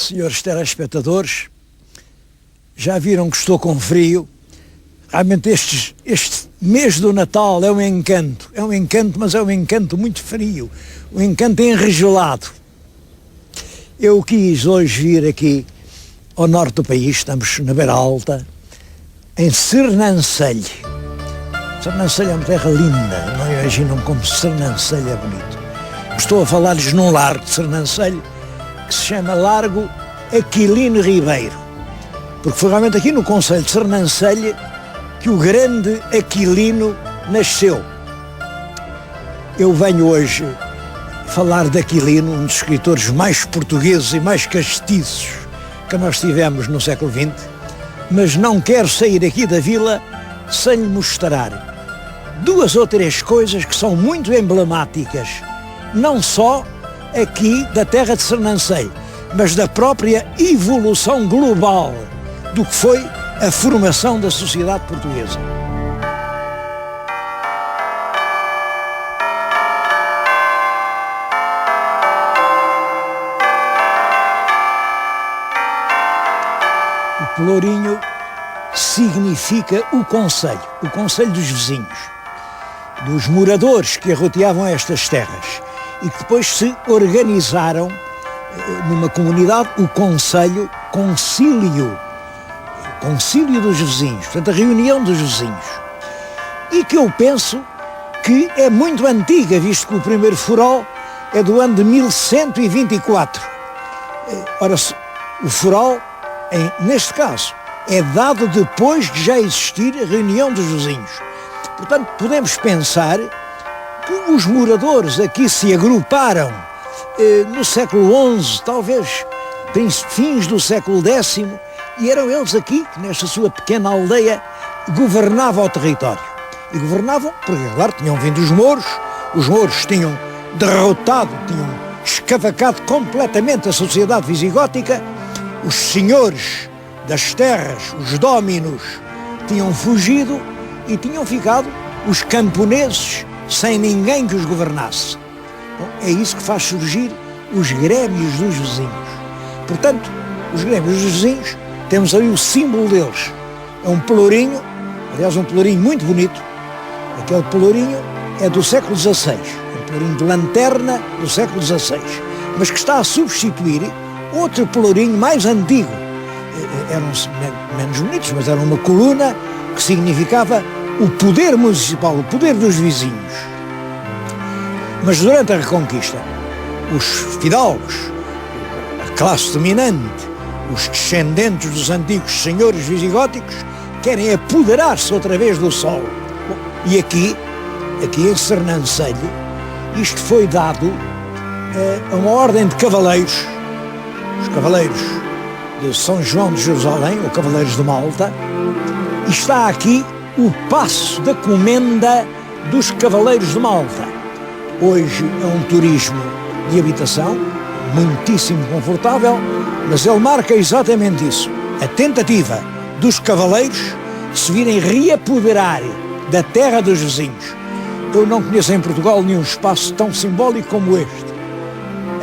senhores telespectadores, já viram que estou com frio. Realmente este mês do Natal é um encanto, mas é um encanto muito frio, um encanto enregelado. Eu quis hoje vir aqui ao norte do país, estamos na Beira Alta, em Sernancelho. Sernancelho é uma terra linda, não imaginam como Sernancelho é bonito. Estou a falar-lhes num largo de Sernancelho que se chama Largo Aquilino Ribeiro, porque foi realmente aqui no concelho de Sernancelho que o grande Aquilino nasceu. Eu venho hoje falar de Aquilino, um dos escritores mais portugueses e mais castiços que nós tivemos no século XX, mas não quero sair aqui da vila sem lhe mostrar duas ou três coisas que são muito emblemáticas, não só aqui da terra de Sernancelho, mas da própria evolução global do que foi a formação da sociedade portuguesa. O pelourinho significa o concelho dos vizinhos, dos moradores que arroteavam estas terras e que depois se organizaram numa comunidade, o concílio dos vizinhos, portanto a reunião dos vizinhos, e que eu penso que é muito antiga, visto que o primeiro forol é do ano de 1124. Ora, o forol, neste caso, é dado depois de já existir a reunião dos vizinhos. Portanto, podemos pensar que os moradores aqui se agruparam no século XI, talvez fins do século X, e eram eles aqui, que nesta sua pequena aldeia, governavam o território. E governavam porque, claro, tinham vindo os mouros tinham derrotado, tinham escavacado completamente a sociedade visigótica, os senhores das terras, os dóminos, tinham fugido e tinham ficado os camponeses sem ninguém que os governasse. Bom, é isso que faz surgir os grêmios dos vizinhos. Portanto, os grêmios dos vizinhos, temos aí o símbolo deles. É um pelourinho, aliás um pelourinho muito bonito. Aquele pelourinho é do século XVI, um pelourinho de lanterna do século XVI, mas que está a substituir outro pelourinho mais antigo. Eram menos bonitos, mas era uma coluna que significava o poder municipal, o poder dos vizinhos. Mas durante a Reconquista, os fidalgos, a classe dominante, os descendentes dos antigos senhores visigóticos, querem apoderar-se outra vez do solo. Bom, e aqui em Sernancelho, isto foi dado a uma ordem de cavaleiros, os cavaleiros de São João de Jerusalém, ou Cavaleiros de Malta, e está aqui o passo da comenda dos Cavaleiros de Malta. Hoje é um turismo de habitação, muitíssimo confortável, mas ele marca exatamente isso, a tentativa dos cavaleiros se virem reapoderar da terra dos vizinhos. Eu não conheço em Portugal nenhum espaço tão simbólico como este.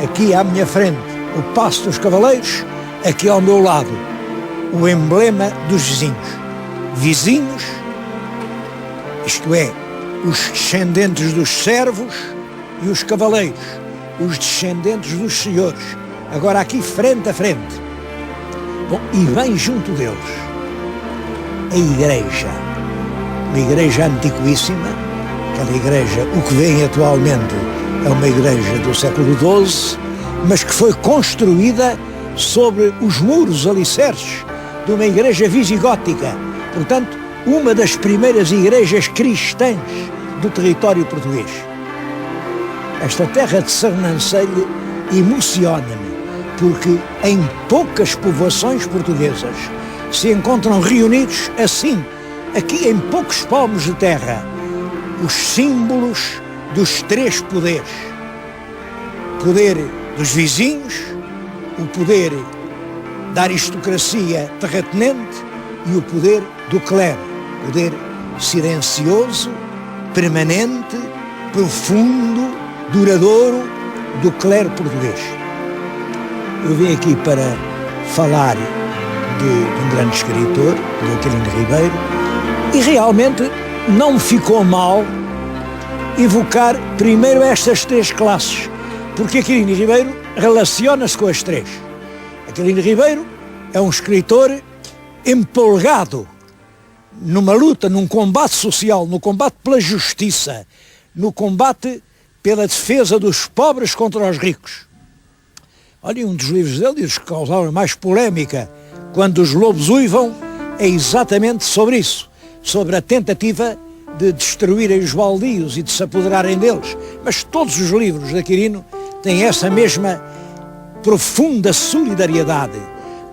Aqui à minha frente, o Paço dos Cavaleiros, aqui ao meu lado, o emblema dos vizinhos. Vizinhos, isto é, os descendentes dos servos, e os cavaleiros, os descendentes dos senhores, agora aqui frente a frente. Bom, e bem junto deles, a igreja, uma igreja antiquíssima, aquela igreja, o que vem atualmente é uma igreja do século XII, mas que foi construída sobre os muros alicerces de uma igreja visigótica, portanto, uma das primeiras igrejas cristãs do território português. Esta terra de Sernancelho emociona-me, porque em poucas povoações portuguesas se encontram reunidos assim, aqui em poucos palmos de terra, os símbolos dos três poderes. O poder dos vizinhos, o poder da aristocracia terratenente e o poder do clero, poder silencioso, permanente, profundo, duradouro do clero português. Eu vim aqui para falar de um grande escritor, do Aquilino Ribeiro, e realmente não me ficou mal evocar primeiro estas três classes, porque Aquilino Ribeiro relaciona-se com as três. Aquilino Ribeiro é um escritor empolgado numa luta, num combate social, no combate pela justiça, no combate pela defesa dos pobres contra os ricos. Olha, um dos livros dele, os que causaram mais polémica, Quando os Lobos Uivam, é exatamente sobre isso, sobre a tentativa de destruírem os baldios e de se apoderarem deles. Mas todos os livros de Aquilino têm essa mesma profunda solidariedade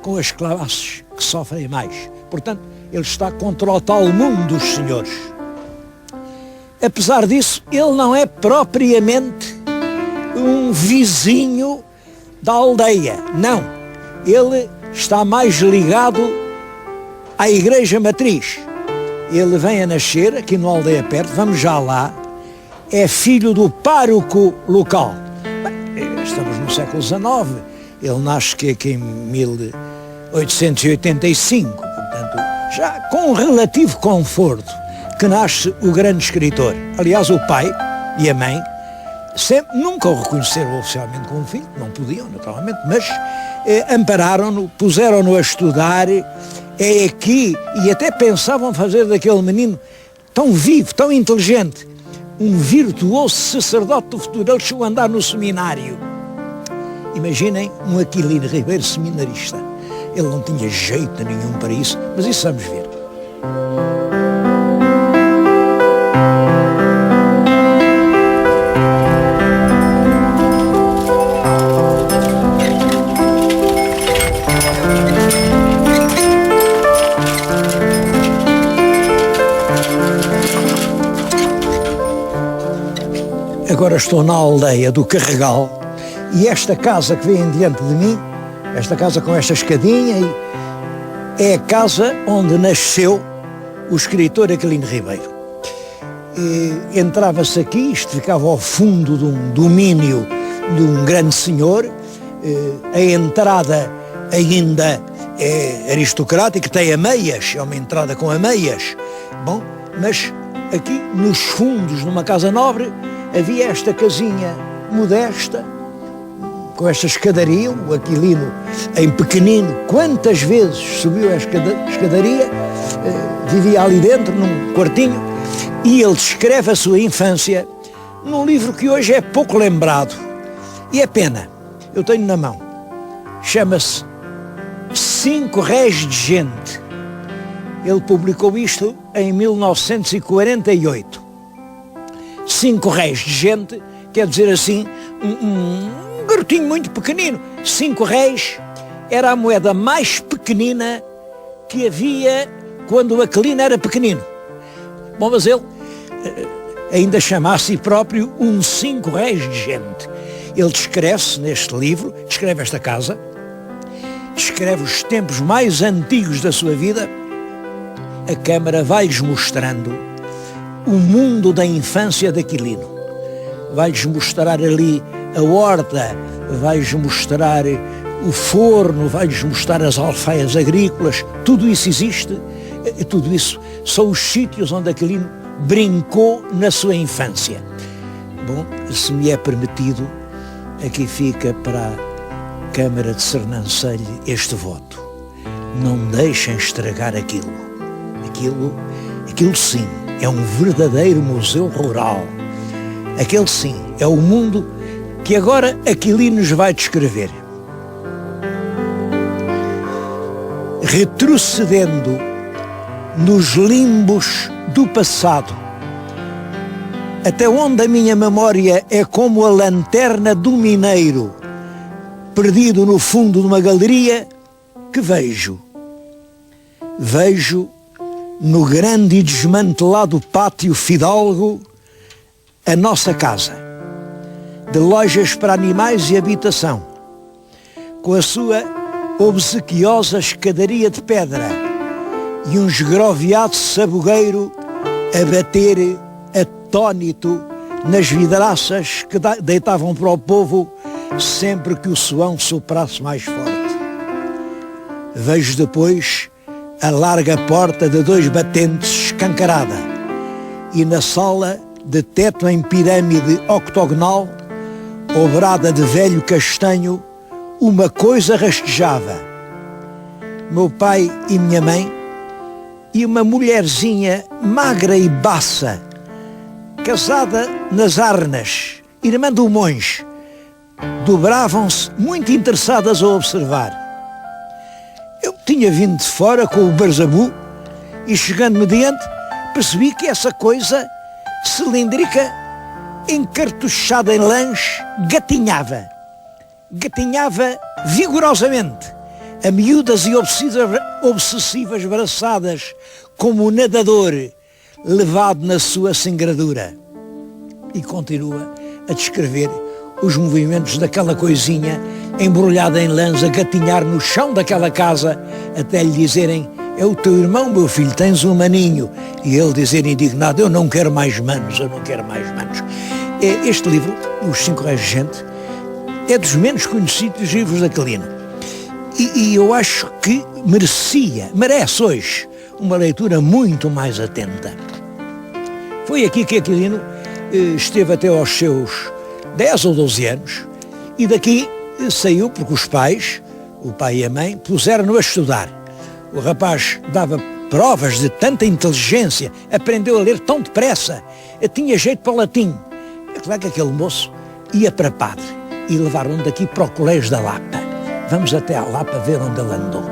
com as classes que sofrem mais. Portanto, ele está contra o tal mundo dos senhores. Apesar disso, ele não é propriamente um vizinho da aldeia. Não. Ele está mais ligado à Igreja Matriz. Ele vem a nascer aqui no Aldeia Perto, vamos já lá, é filho do pároco local. Bem, estamos no século XIX, ele nasce aqui em 1885, portanto, já com um relativo conforto, que nasce o grande escritor. Aliás, o pai e a mãe nunca o reconheceram oficialmente como filho, não podiam, naturalmente, mas ampararam-no, puseram-no a estudar, é aqui, e até pensavam fazer daquele menino tão vivo, tão inteligente, um virtuoso sacerdote do futuro. Ele chegou a andar no seminário. Imaginem um Aquilino Ribeiro seminarista. Ele não tinha jeito nenhum para isso, mas isso vamos ver. Agora estou na aldeia do Carregal e esta casa que vem diante de mim, esta casa com esta escadinha, é a casa onde nasceu o escritor Aquilino Ribeiro. Entrava-se aqui, isto ficava ao fundo de um domínio de um grande senhor, a entrada ainda é aristocrática, tem ameias, é uma entrada com ameias, bom, mas aqui nos fundos, numa casa nobre, havia esta casinha modesta, com esta escadaria, o Aquilino em pequenino, quantas vezes subiu a escadaria, vivia ali dentro, num quartinho, e ele descreve a sua infância num livro que hoje é pouco lembrado, e é pena, eu tenho na mão, chama-se 5 Réis de Gente. Ele publicou isto em 1948. 5 réis de gente, quer dizer assim, um garotinho muito pequenino. 5 réis era a moeda mais pequenina que havia quando o Aquilino era pequenino. Bom, mas ele ainda chama a si próprio 5 réis de gente. Ele descreve-se neste livro, descreve esta casa, descreve os tempos mais antigos da sua vida. A Câmara vai-lhes mostrando o mundo da infância de Aquilino. Vai-lhes mostrar ali a horta, vai-lhes mostrar o forno, vai-lhes mostrar as alfaias agrícolas, tudo isso existe, tudo isso são os sítios onde Aquilino brincou na sua infância. Bom, se me é permitido, aqui fica para a Câmara de Sernancelho este voto. Não deixem estragar aquilo. Aquilo sim, é um verdadeiro museu rural. Aquele sim, é o mundo que agora Aquilino nos vai descrever. Retrocedendo nos limbos do passado, até onde a minha memória é como a lanterna do mineiro, perdido no fundo de uma galeria, que vejo no grande e desmantelado pátio fidalgo a nossa casa, de lojas para animais e habitação, com a sua obsequiosa escadaria de pedra e um esgroviado sabugueiro a bater atónito nas vidraças que deitavam para o povo sempre que o suão soprasse mais forte. Vejo depois a larga porta de 2 batentes escancarada e na sala de teto em pirâmide octogonal, obrada de velho castanho, uma coisa rastejava. Meu pai e minha mãe e uma mulherzinha magra e baça, casada nas Arnas, irmã do monge, dobravam-se muito interessadas a observar. Eu tinha vindo de fora com o Barzabu e, chegando-me diante, percebi que essa coisa cilíndrica, encartuchada em lãs, gatinhava vigorosamente, a miúdas e obsessivas braçadas, como o nadador levado na sua singradura. E continua a descrever os movimentos daquela coisinha embrulhada em lãs a gatinhar no chão daquela casa, até lhe dizerem: é o teu irmão, meu filho, tens um maninho. E ele dizer indignado: eu não quero mais manos, eu não quero mais manos. Este livro, Os 5 Reis de Gente, é dos menos conhecidos livros de Aquilino. E eu acho que merece hoje uma leitura muito mais atenta. Foi aqui que Aquilino esteve até aos seus 10 ou 12 anos, e daqui saiu porque os pais, o pai e a mãe, puseram-no a estudar. O rapaz dava provas de tanta inteligência, aprendeu a ler tão depressa, tinha jeito para o latim. É claro que aquele moço ia para padre e levaram-no daqui para o Colégio da Lapa. Vamos até à Lapa ver onde ele andou.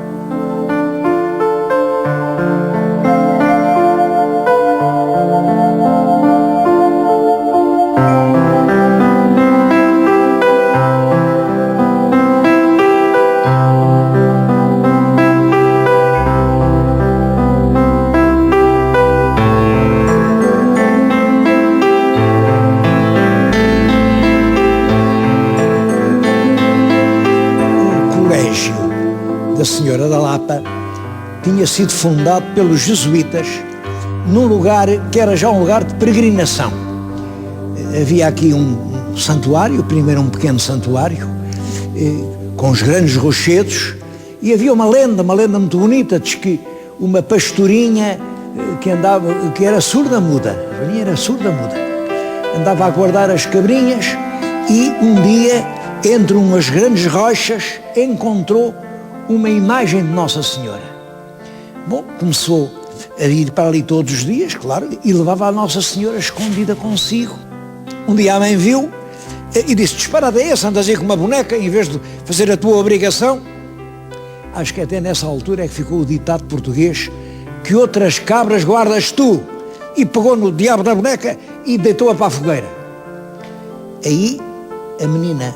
A Senhora da Lapa tinha sido fundado pelos jesuítas num lugar que era já um lugar de peregrinação. Havia aqui um santuário, primeiro um pequeno santuário, com os grandes rochedos, e havia uma lenda muito bonita, diz que uma pastorinha que era surda-muda, andava a guardar as cabrinhas e um dia, entre umas grandes rochas, encontrou uma imagem de Nossa Senhora. Bom, começou a ir para ali todos os dias, claro, e levava a Nossa Senhora escondida consigo. Um dia a mãe viu e disse: disparada é essa, andas aí com uma boneca em vez de fazer a tua obrigação. Acho que até nessa altura é que ficou o ditado português: que outras cabras guardas tu. E pegou no diabo da boneca e deitou-a para a fogueira. Aí a menina,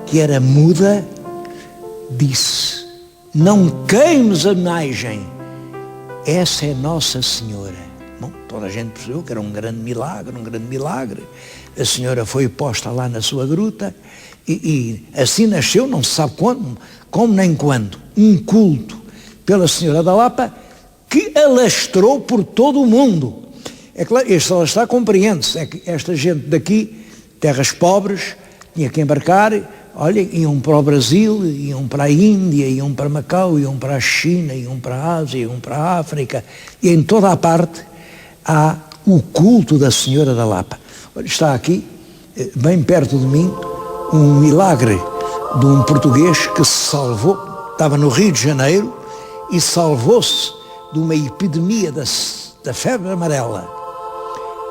que era muda, disse: não queimes a imagem, essa é Nossa Senhora. Bom, toda a gente percebeu que era um grande milagre. A Senhora foi posta lá na sua gruta e assim nasceu, não se sabe quando, como nem quando, um culto pela Senhora da Lapa que alastrou por todo o mundo. É claro, este alastrar compreende-se, é que esta gente daqui, terras pobres, tinha que embarcar. Olha, iam para o Brasil, iam para a Índia, iam para Macau, iam para a China, iam para a Ásia, iam para a África, e em toda a parte há o culto da Senhora da Lapa. Olha, está aqui, bem perto de mim, um milagre de um português que se salvou, estava no Rio de Janeiro e salvou-se de uma epidemia da febre amarela,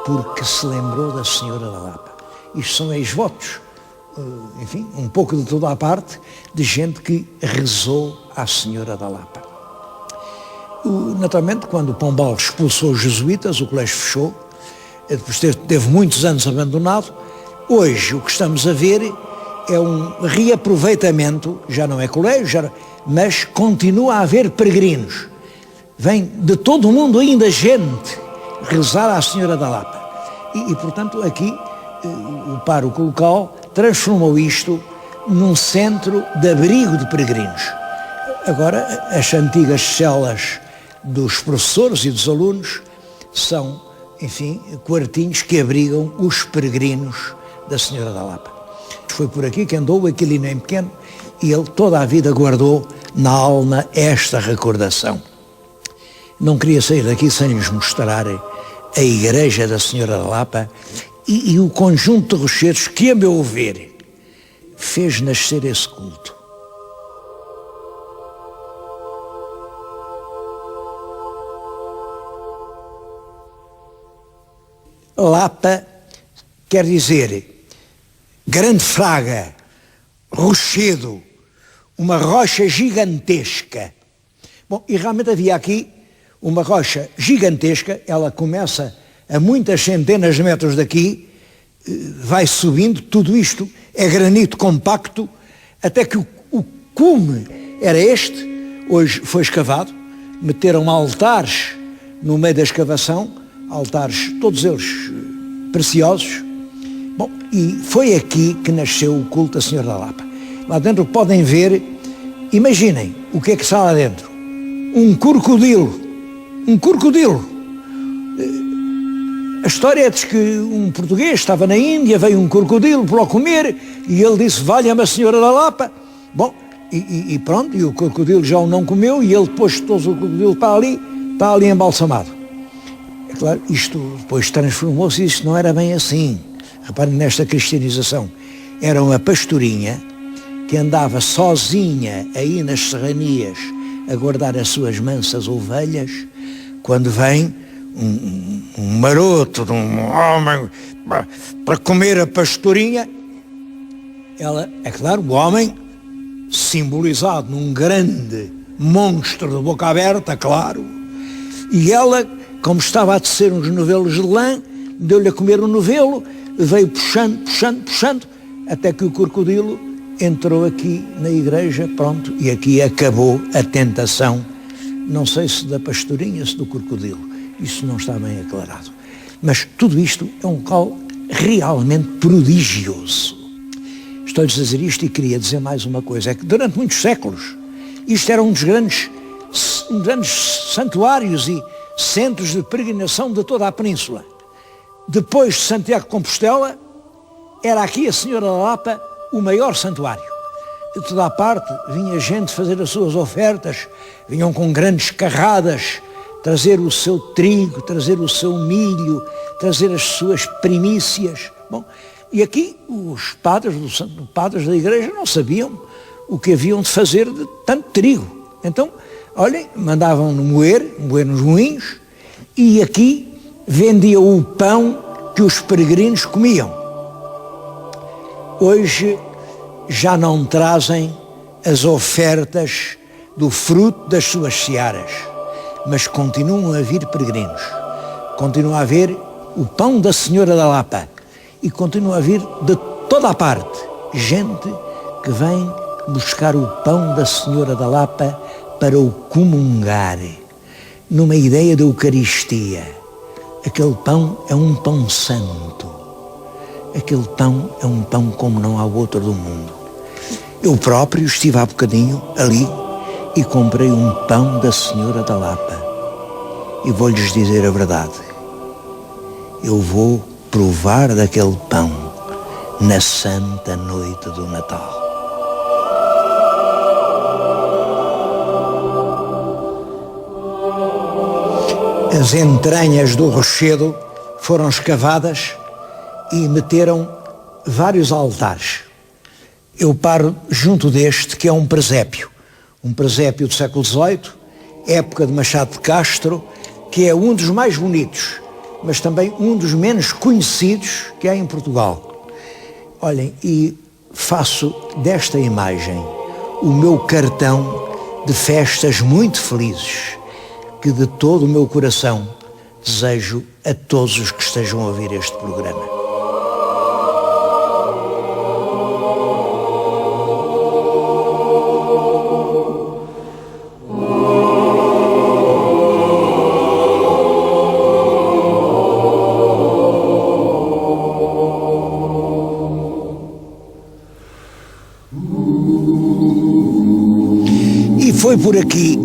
porque se lembrou da Senhora da Lapa. Isto são ex-votos. Enfim, um pouco de toda a parte de gente que rezou à Senhora da Lapa. Naturalmente, quando Pombal expulsou os jesuítas, o colégio fechou, depois teve muitos anos abandonado. Hoje o que estamos a ver é um reaproveitamento, já não é colégio, mas continua a haver peregrinos. Vem de todo o mundo ainda gente rezar à Senhora da Lapa. E portanto, aqui o pároco local transformou isto num centro de abrigo de peregrinos. Agora, as antigas celas dos professores e dos alunos são, enfim, quartinhos que abrigam os peregrinos da Senhora da Lapa. Foi por aqui que andou aquele nem pequeno e ele toda a vida guardou na alma esta recordação. Não queria sair daqui sem lhes mostrar a igreja da Senhora da Lapa e o conjunto de rochedos que, a meu ver, fez nascer esse culto. Lapa quer dizer grande fraga, rochedo, uma rocha gigantesca. Bom, e realmente havia aqui uma rocha gigantesca, ela começa a muitas centenas de metros daqui, vai subindo, tudo isto é granito compacto, até que o cume era este, hoje foi escavado, meteram altares no meio da escavação, altares todos eles preciosos. Bom, e foi aqui que nasceu o culto da Senhora da Lapa. Lá dentro podem ver, imaginem o que é que está lá dentro. Um crocodilo. A história diz que um português estava na Índia, veio um crocodilo para o comer e ele disse, valha-me a Senhora da Lapa. Bom, e pronto, e o crocodilo já o não comeu e ele depois trouxe o crocodilo está ali embalsamado. É claro, isto depois transformou-se e isto não era bem assim. Reparem nesta cristianização. Era uma pastorinha que andava sozinha aí nas serranias a guardar as suas mansas ovelhas, quando vem um maroto de um homem para comer a pastorinha, ela, é claro, o homem, simbolizado num grande monstro de boca aberta, claro, e ela, como estava a tecer uns novelos de lã, deu-lhe a comer um novelo, veio puxando, até que o crocodilo entrou aqui na igreja, pronto, e aqui acabou a tentação, não sei se da pastorinha, se do crocodilo, isso não está bem aclarado. Mas tudo isto é um local realmente prodigioso. Estou-lhes a dizer isto e queria dizer mais uma coisa, é que durante muitos séculos, isto era um dos grandes santuários e centros de peregrinação de toda a península. Depois de Santiago de Compostela, era aqui a Senhora da Lapa o maior santuário. De toda a parte vinha gente fazer as suas ofertas, vinham com grandes carradas, trazer o seu trigo, trazer o seu milho, trazer as suas primícias. Bom, e aqui os padres da igreja não sabiam o que haviam de fazer de tanto trigo. Então, olhem, mandavam moer nos moinhos, e aqui vendiam o pão que os peregrinos comiam. Hoje já não trazem as ofertas do fruto das suas searas, mas continuam a vir peregrinos, continua a haver o pão da Senhora da Lapa e continua a vir de toda a parte gente que vem buscar o pão da Senhora da Lapa para o comungar, numa ideia da Eucaristia. Aquele pão é um pão santo, aquele pão é um pão como não há outro do mundo. Eu próprio estive há bocadinho ali e comprei um pão da Senhora da Lapa. E vou-lhes dizer a verdade, eu vou provar daquele pão na santa noite do Natal. As entranhas do rochedo foram escavadas e meteram vários altares. Eu paro junto deste, que é um presépio do século XVIII, época de Machado de Castro, que é um dos mais bonitos, mas também um dos menos conhecidos que há em Portugal. Olhem, e faço desta imagem o meu cartão de festas muito felizes, que de todo o meu coração desejo a todos os que estejam a ouvir este programa. E foi por aqui,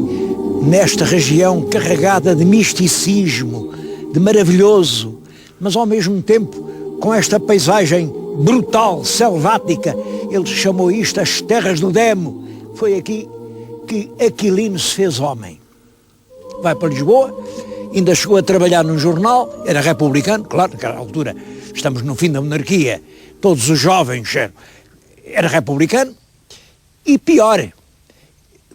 nesta região carregada de misticismo, de maravilhoso, mas ao mesmo tempo com esta paisagem brutal, selvática. Ele chamou isto as terras do demo. Foi aqui que Aquilino se fez homem. Vai para Lisboa, ainda chegou a trabalhar num jornal, era republicano, claro, naquela altura estamos no fim da monarquia, todos os jovens era republicano, e pior,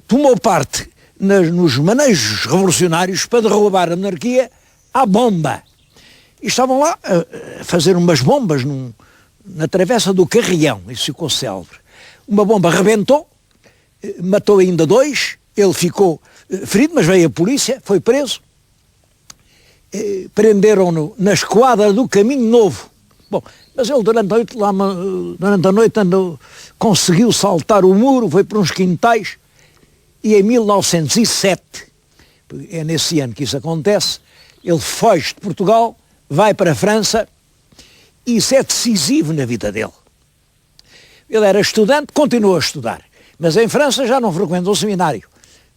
tomou parte nos manejos revolucionários para derrubar a monarquia à bomba. E estavam lá a fazer umas bombas na travessa do Carrião, isso ficou célebre. Uma bomba rebentou, matou ainda 2, ele ficou ferido, mas veio a polícia, foi preso, prenderam-no na esquadra do Caminho Novo. Bom, mas ele durante a noite conseguiu saltar o muro, foi por uns quintais, e em 1907, é nesse ano que isso acontece, ele foge de Portugal, vai para a França, e isso é decisivo na vida dele. Ele era estudante, continuou a estudar, mas em França já não frequentou o seminário.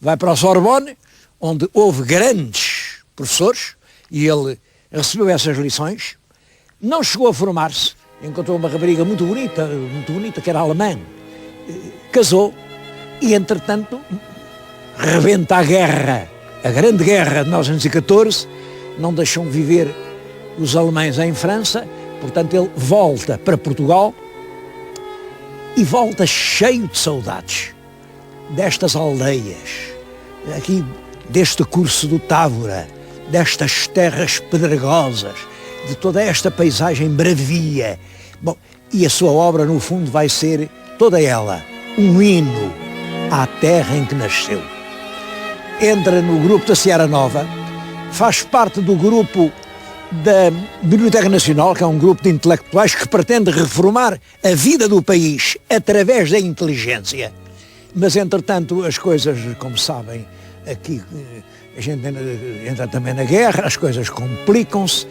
Vai para a Sorbonne, onde houve grandes professores, e ele recebeu essas lições. Não chegou a formar-se, encontrou uma rapariga muito bonita, que era alemã, casou, e entretanto rebenta a guerra, a grande guerra de 1914, não deixam viver os alemães em França, portanto ele volta para Portugal e volta cheio de saudades destas aldeias, aqui deste curso do Távora, destas terras pedregosas, de toda esta paisagem bravia. Bom, e a sua obra no fundo vai ser toda ela um hino à terra em que nasceu. Entra no grupo da Seara Nova, faz parte do grupo da Biblioteca Nacional, que é um grupo de intelectuais que pretende reformar a vida do país através da inteligência. Mas, entretanto, as coisas, como sabem, aqui a gente entra também na guerra, as coisas complicam-se,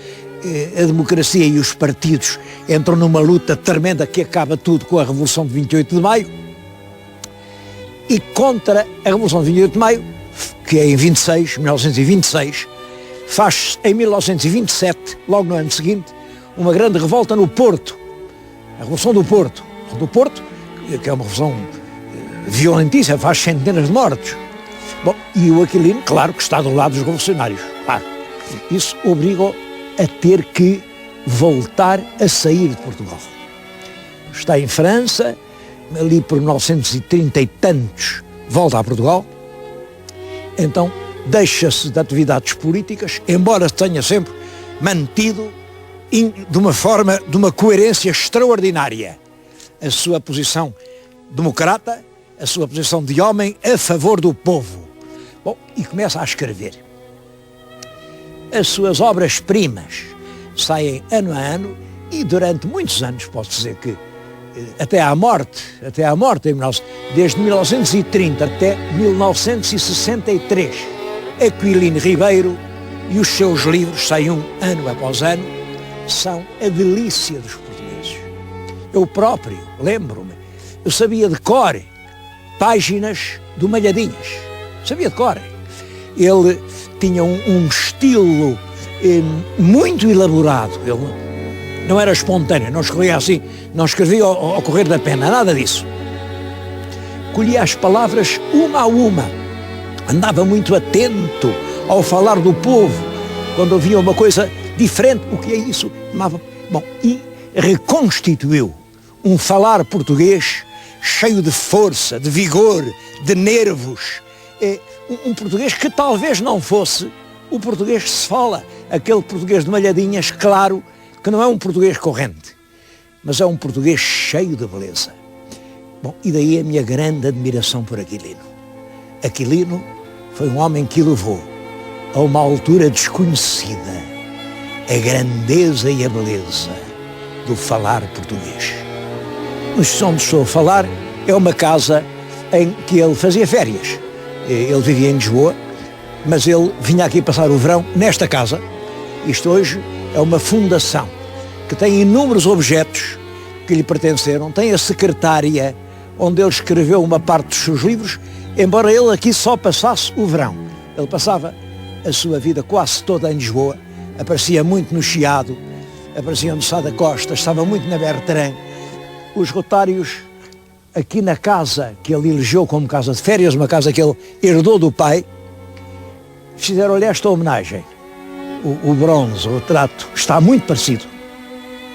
a democracia e os partidos entram numa luta tremenda que acaba tudo com a Revolução de 28 de Maio. E contra a Revolução de 28 de Maio, que é em 1926, faz-se em 1927, logo no ano seguinte, uma grande revolta no Porto, a Revolução do Porto. Que é uma revolução violentíssima, faz centenas de mortos. Bom, e o Aquilino, claro que está do lado dos revolucionários, claro. Isso obriga-o a ter que voltar a sair de Portugal. Está em França, ali por 1930 e tantos, volta a Portugal, então deixa-se de atividades políticas, embora tenha sempre mantido de uma coerência extraordinária a sua posição democrata, a sua posição de homem a favor do povo. Bom, e começa a escrever. As suas obras-primas saem ano a ano e durante muitos anos, posso dizer que até à morte, desde 1930 até 1963, Aquilino Ribeiro e os seus livros, saem ano após ano, são a delícia dos portugueses. Eu próprio, lembro-me, eu sabia de cor páginas do Malhadinhas, sabia de cor. Ele tinha um estilo muito elaborado, ele não era espontâneo, não escrevia assim, não escrevia ao correr da pena, nada disso. Colhia as palavras uma a uma, andava muito atento ao falar do povo, quando ouvia uma coisa diferente, o que é isso? Bom, e reconstituiu um falar português cheio de força, de vigor, de nervos, um português que talvez não fosse o português que se fala, aquele português de Malhadinhas, claro, que não é um português corrente, mas é um português cheio de beleza. Bom, e daí a minha grande admiração por Aquilino. Aquilino foi um homem que elevou a uma altura desconhecida a grandeza e a beleza do falar português. No Instituto onde estou a falar é uma casa em que ele fazia férias. Ele vivia em Lisboa, mas ele vinha aqui passar o verão nesta casa. Isto hoje é uma fundação que tem inúmeros objetos que lhe pertenceram. Tem a secretária onde ele escreveu uma parte dos seus livros, embora ele aqui só passasse o verão. Ele passava a sua vida quase toda em Lisboa, aparecia muito no Chiado, apareciam no Sá da Costa, estava muito na Bertrand. Os Rotários, aqui na casa que ele elegeu como casa de férias, uma casa que ele herdou do pai, fizeram-lhe esta homenagem. O bronze, o retrato, está muito parecido.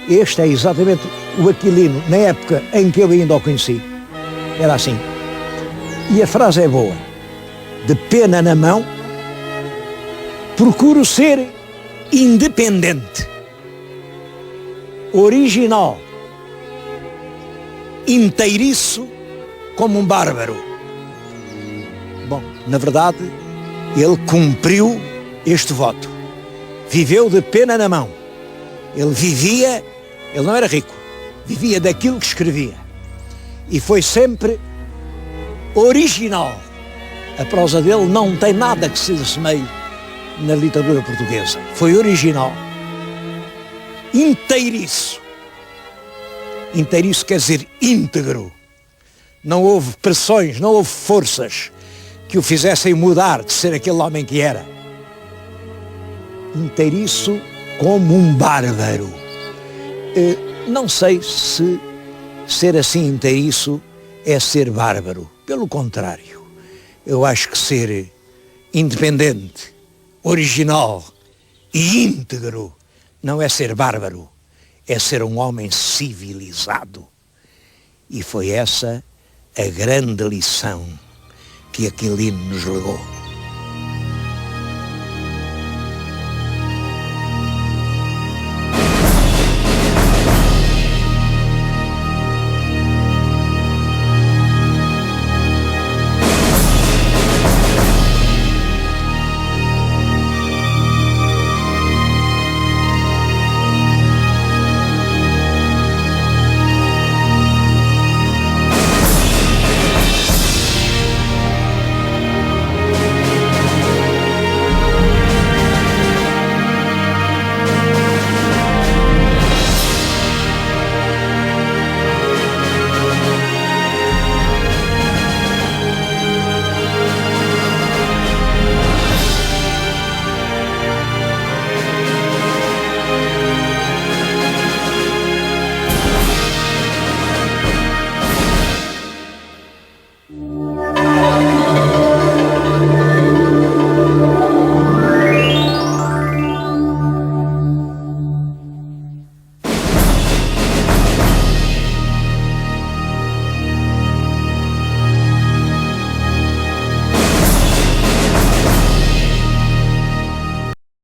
Este é exatamente o Aquilino, na época em que eu ainda o conheci. Era assim. E a frase é boa. De pena na mão, procuro ser independente, original, inteiriço como um bárbaro. Bom, na verdade, ele cumpriu este voto. Viveu de pena na mão. Ele vivia, ele não era rico, vivia daquilo que escrevia. E foi sempre original. A prosa dele não tem nada que se assemelhe na literatura portuguesa. Foi original. Inteiriço. Inteiriço quer dizer íntegro. Não houve pressões, não houve forças que o fizessem mudar de ser aquele homem que era. Inteiriço como um bárbaro. Não sei se ser assim inteiriço é ser bárbaro. Pelo contrário, eu acho que ser independente, original e íntegro não é ser bárbaro, é ser um homem civilizado. E foi essa a grande lição que Aquilino nos legou.